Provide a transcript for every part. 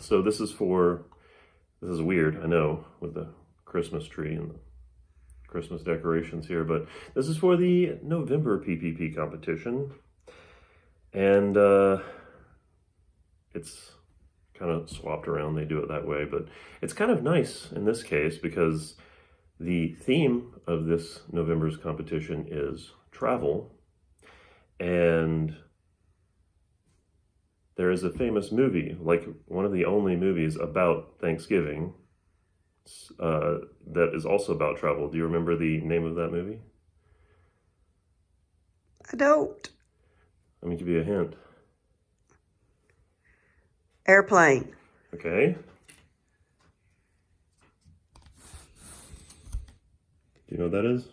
So this is weird, I know, with the Christmas tree and the Christmas decorations here, but this is for the November PPP competition. And it's kind of swapped around, they do it that way, but it's kind of nice in this case because the theme of this November's competition is travel. And there is a famous movie, like one of the only movies about Thanksgiving, that is also about travel. Do you remember the name of that movie? I don't. Let me give you a hint. Airplane. Okay. Do you know what that is?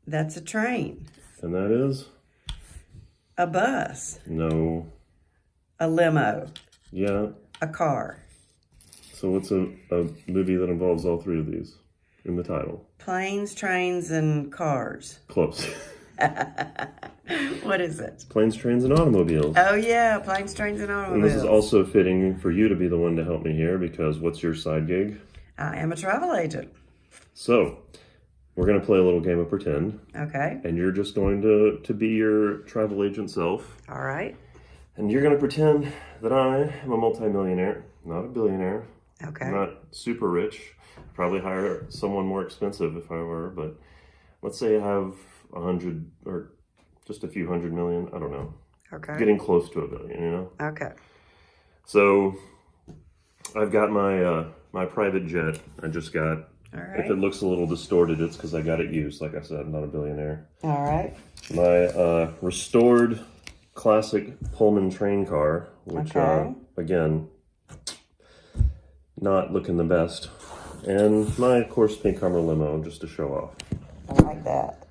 That's a train. And that is? A bus. No. A limo. Yeah. A car. So what's a movie that involves all three of these in the title? Planes, trains, and cars. Close. What is it? Planes, Trains, and Automobiles. Oh yeah, planes, trains, and automobiles. And this is also fitting for you to be the one to help me here because what's your side gig? I am a travel agent. So, we're going to play a little game of pretend. Okay. And you're just going to be your travel agent self. All right. And you're going to pretend that I am a multimillionaire, not a billionaire. Okay. I'm not super rich. I'd probably hire someone more expensive if I were, but let's say I have 100 or just a few hundred million. I don't know. Okay. Getting close to a billion, you know? Okay. So I've got my private jet. I just got, All right. if it looks a little distorted, it's because I got it used. Like I said, I'm not a billionaire. All right. My restored classic Pullman train car, which, again, not looking the best. And my, of course, pink Hummer limo, just to show off. I like that.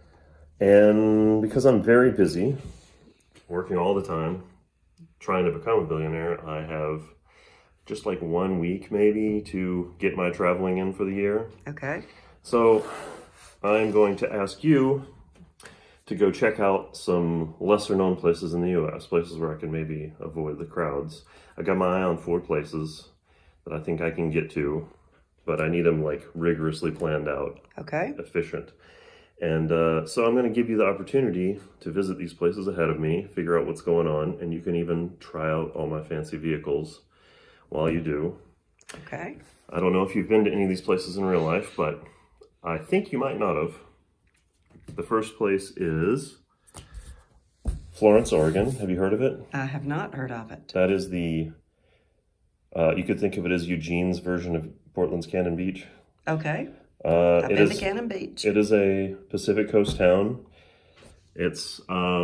And because I'm very busy, working all the time, trying to become a billionaire, I have just like 1 week maybe to get my traveling in for the year. Okay. So I'm going to ask you to go check out some lesser known places in the US, places where I can maybe avoid the crowds. I got my eye on 4 places that I think I can get to, but I need them like rigorously planned out. Okay. Efficient. And so I'm going to give you the opportunity to visit these places ahead of me, figure out what's going on, and you can even try out all my fancy vehicles while you do. Okay. I don't know if you've been to any of these places in real life, but I think you might not have. The first place is Florence, Oregon. Have you heard of it? I have not heard of it. That is the, you could think of it as Eugene's version of Portland's Cannon Beach. Okay. I've been to Cannon Beach. It is a Pacific Coast town. It's got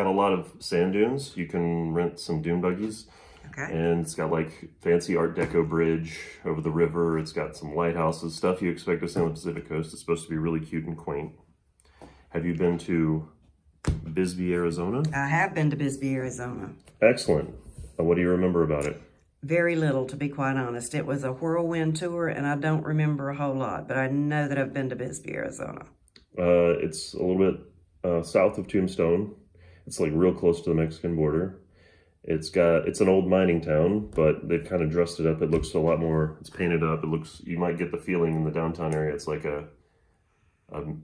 a lot of sand dunes. You can rent some dune buggies. Okay. And it's got like fancy Art Deco bridge over the river. It's got some lighthouses, stuff you expect to see on the Pacific Coast. It's supposed to be really cute and quaint. Have you been to Bisbee, Arizona? I have been to Bisbee, Arizona. Excellent. What do you remember about it? Very little, to be quite honest. It was a whirlwind tour, and I don't remember a whole lot, but I know that I've been to Bisbee, Arizona. It's a little bit south of Tombstone. It's like real close to the Mexican border. It's an old mining town, but they've kind of dressed it up. It looks a lot more, it's painted up. It looks, you might get the feeling in the downtown area, it's like a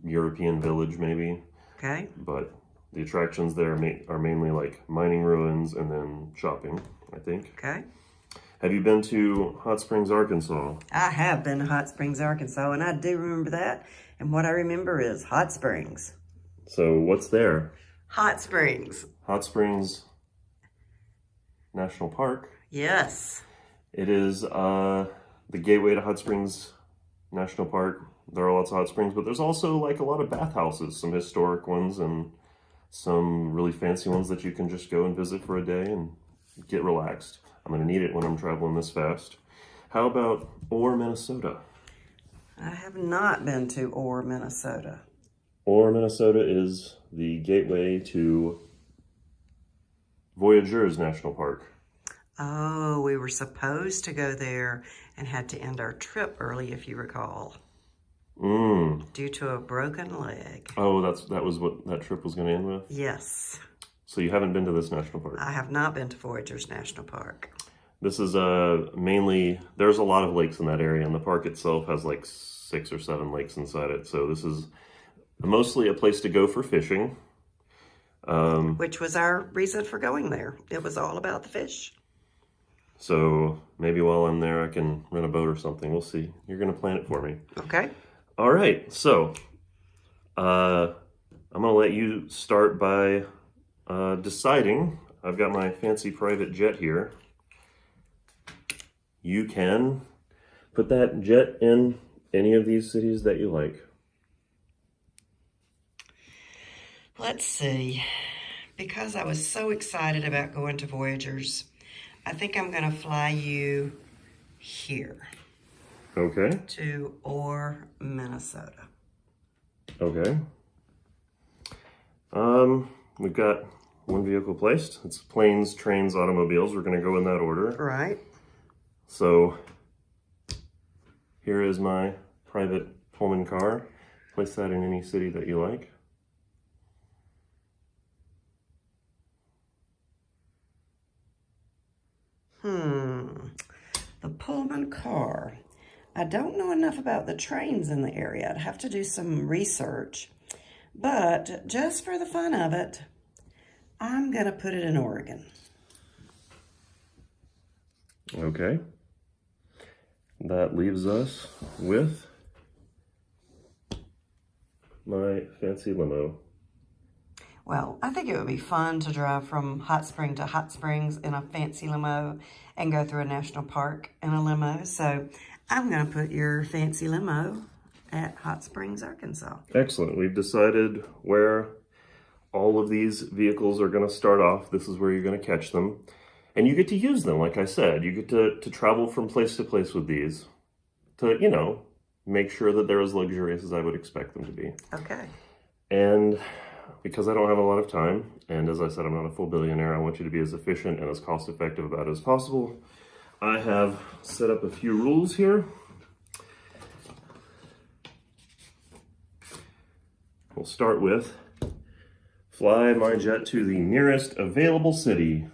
European village maybe. Okay. But the attractions there are mainly like mining ruins and then shopping, I think. Okay. Have you been to Hot Springs, Arkansas? I have been to Hot Springs, Arkansas, and I do remember that. And what I remember is Hot Springs. So what's there? Hot Springs. Hot Springs National Park. Yes. It is the gateway to Hot Springs National Park. There are lots of hot springs, but there's also like a lot of bathhouses, some historic ones and some really fancy ones that you can just go and visit for a day and get relaxed. I'm going to need it when I'm traveling this fast. How about Orr, Minnesota? I have not been to Orr, Minnesota. Orr, Minnesota is the gateway to Voyageurs National Park. Oh, we were supposed to go there and had to end our trip early, if you recall. Due to a broken leg. Oh, that was what that trip was going to end with? Yes. So you haven't been to this national park? I have not been to Voyageurs National Park. This is mainly, there's a lot of lakes in that area, and the park itself has like 6 or 7 lakes inside it. So this is mostly a place to go for fishing. Which was our reason for going there. It was all about the fish. So maybe while I'm there, I can rent a boat or something. We'll see. You're going to plan it for me. Okay. All right. So I'm going to let you start by deciding. I've got my fancy private jet here. You can put that jet in any of these cities that you like. Let's see. Because I was so excited about going to Voyagers, I think I'm going to fly you here. Okay. To Orr, Minnesota. Okay. We've got one vehicle placed. It's planes, trains, automobiles. We're going to go in that order. Right. So here is my private Pullman car. Place that in any city that you like. The Pullman car. I don't know enough about the trains in the area. I'd have to do some research. But just for the fun of it, I'm going to put it in Oregon. Okay. That leaves us with my fancy limo. Well, I think it would be fun to drive from Hot Spring to Hot Springs in a fancy limo and go through a national park in a limo. So I'm going to put your fancy limo at Hot Springs, Arkansas. Excellent. We've decided where all of these vehicles are going to start off. This is where you're going to catch them. And you get to use them, like I said. You get to travel from place to place with these to, you know, make sure that they're as luxurious as I would expect them to be. Okay. And because I don't have a lot of time, and as I said, I'm not a full billionaire, I want you to be as efficient and as cost-effective about it as possible. I have set up a few rules here. We'll start with fly my jet to the nearest available city.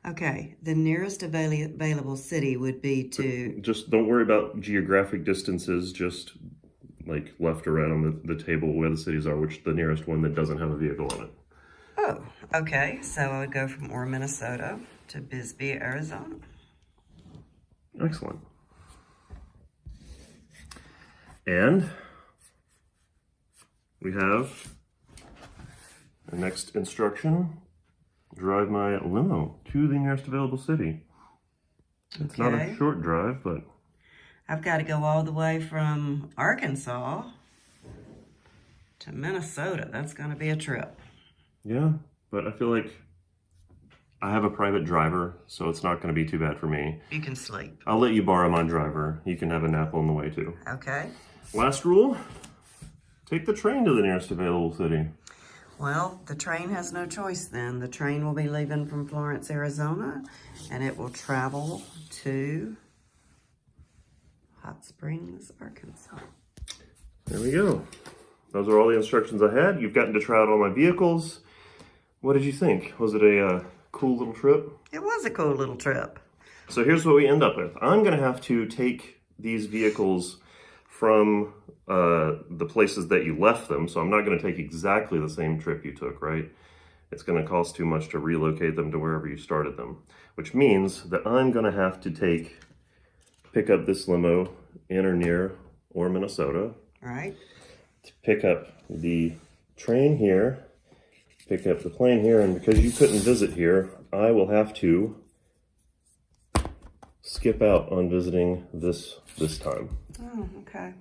Okay, the nearest available city would be to... Just don't worry about geographic distances, just like left or right on the table where the cities are, which the nearest one that doesn't have a vehicle on it. Oh, okay. So I would go from Orr, Minnesota to Bisbee, Arizona. Excellent. And we have the next instruction. Drive my limo to the nearest available city. It's not a short drive, but... I've got to go all the way from Arkansas to Minnesota. That's going to be a trip. Yeah, but I feel like I have a private driver, so it's not going to be too bad for me. You can sleep. I'll let you borrow my driver. You can have a nap on the way, too. Okay. Last rule, take the train to the nearest available city. Well, the train has no choice then. The train will be leaving from Florence, Arizona, and it will travel to Hot Springs, Arkansas. There we go. Those are all the instructions I had. You've gotten to try out all my vehicles. What did you think? Was it a cool little trip? It was a cool little trip. So here's what we end up with. I'm going to have to take these vehicles from the places that you left them. So I'm not going to take exactly the same trip you took, right? It's going to cost too much to relocate them to wherever you started them, which means that I'm going to have to pick up this limo in or near Orr, Minnesota. Right. To pick up the train here, pick up the plane here, and because you couldn't visit here, I will have to skip out on visiting this time. Oh, okay.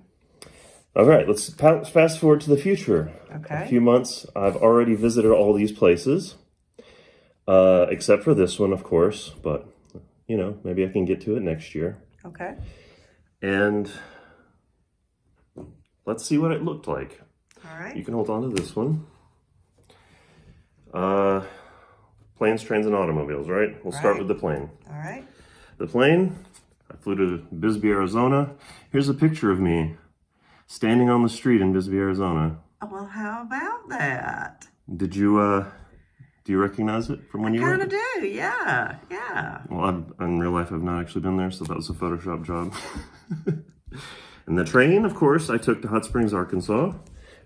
All right, let's fast forward to the future. Okay. A few months, I've already visited all these places, except for this one, of course, but, you know, maybe I can get to it next year. Okay. And let's see what it looked like. All right. You can hold on to this one. Planes, trains, and automobiles, right? We'll start with the plane. All right. The plane, I flew to Bisbee, Arizona. Here's a picture of me standing on the street in Bisbee, Arizona. Well, how about that? Did you Do you recognize it from when you Kind went? of do, yeah, yeah. Well, in real life, I've not actually been there, so that was a Photoshop job. And the train, of course, I took to Hot Springs, Arkansas.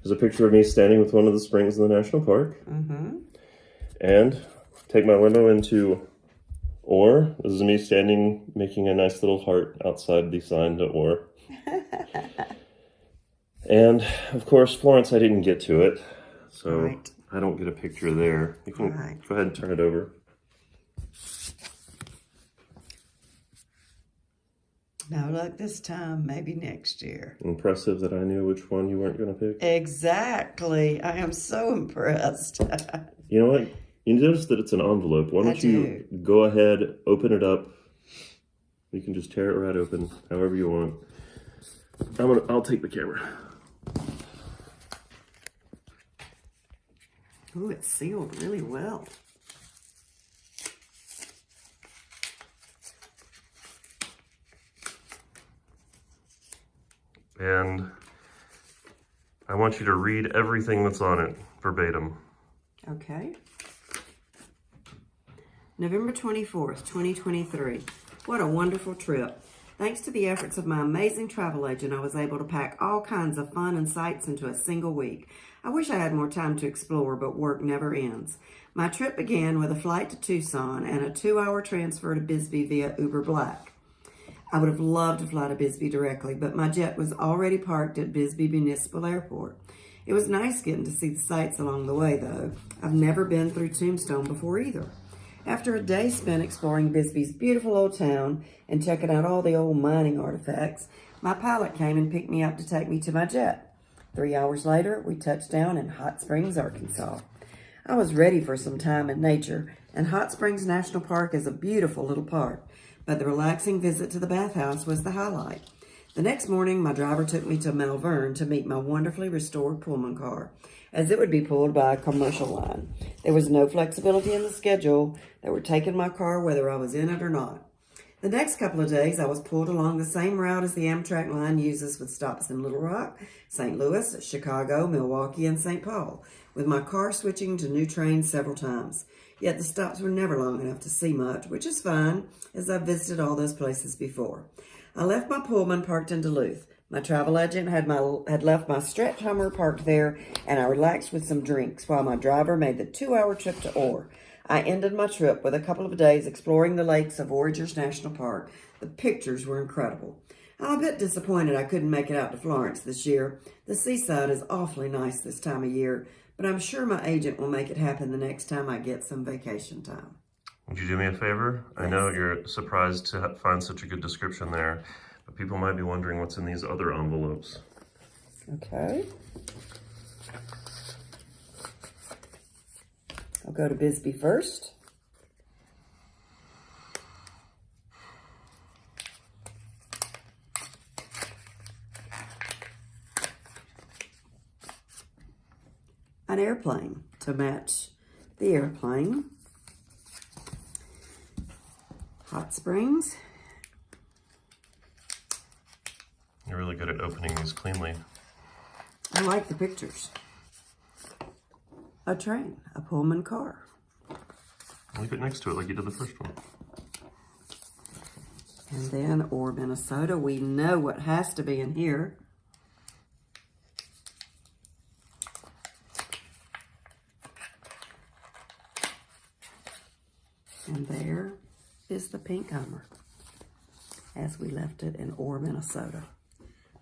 There's a picture of me standing with one of the springs in the national park. Mm-hmm. And take my window into Ore. This is me standing, making a nice little heart outside the sign to Ore. And, of course, Florence, I didn't get to it, so Right. I don't get a picture there. You can Right. go ahead and turn it over. No luck this time, maybe next year. Impressive that I knew which one you weren't going to pick. Exactly. I am so impressed. You know what? You notice that it's an envelope. Why don't you go ahead, open it up. You can just tear it right open, however you want. I'll take the camera. Ooh, it's sealed really well. And I want you to read everything that's on it verbatim. Okay. November 24th, 2023. What a wonderful trip. Thanks to the efforts of my amazing travel agent, I was able to pack all kinds of fun and sights into a single week. I wish I had more time to explore, but work never ends. My trip began with a flight to Tucson and a 2-hour transfer to Bisbee via Uber Black. I would have loved to fly to Bisbee directly, but my jet was already parked at Bisbee Municipal Airport. It was nice getting to see the sights along the way, though. I've never been through Tombstone before either. After a day spent exploring Bisbee's beautiful old town and checking out all the old mining artifacts, my pilot came and picked me up to take me to my jet. 3 hours later, we touched down in Hot Springs, Arkansas. I was ready for some time in nature, and Hot Springs National Park is a beautiful little park, but the relaxing visit to the bathhouse was the highlight. The next morning, my driver took me to Malvern to meet my wonderfully restored Pullman car, as it would be pulled by a commercial line. There was no flexibility in the schedule that were taking my car whether I was in it or not. The next couple of days, I was pulled along the same route as the Amtrak line uses, with stops in Little Rock, St. Louis, Chicago, Milwaukee, and St. Paul, with my car switching to new trains several times. Yet the stops were never long enough to see much, which is fine, as I've visited all those places before. I left my Pullman parked in Duluth. My travel agent had left my stretch Hummer parked there, and I relaxed with some drinks while my driver made the 2-hour trip to Ore. I ended my trip with a couple of days exploring the lakes of Voyageurs National Park. The pictures were incredible. I'm a bit disappointed I couldn't make it out to Florence this year. The seaside is awfully nice this time of year, but I'm sure my agent will make it happen the next time I get some vacation time. Would you do me a favor? Yes. I know you're surprised to find such a good description there, but people might be wondering what's in these other envelopes. Okay. I'll go to Bisbee first. An airplane to match the airplane. Hot Springs. You're really good at opening these cleanly. I like the pictures. A train, a Pullman car. Leave it next to it like you did the first one. And then Ore, Minnesota. We know what has to be in here. And there is the pink Hummer, as we left it in Ore, Minnesota.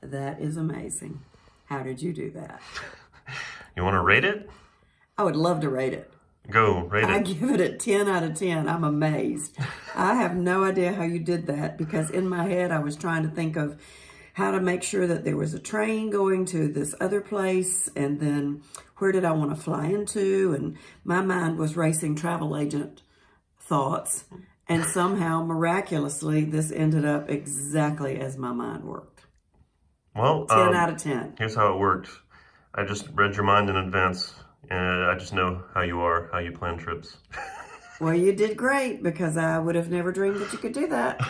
That is amazing. How did you do that? You want to rate it? I would love to rate it. Go, rate it. I give it a 10 out of 10. I'm amazed. I have no idea how you did that, because in my head I was trying to think of how to make sure that there was a train going to this other place, and then where did I want to fly into, and my mind was racing travel agent thoughts, and somehow, miraculously, this ended up exactly as my mind worked. Well, 10 out of 10. Here's how it worked. I just read your mind in advance, and I just know how you are, how you plan trips. Well, you did great, because I would have never dreamed that you could do that.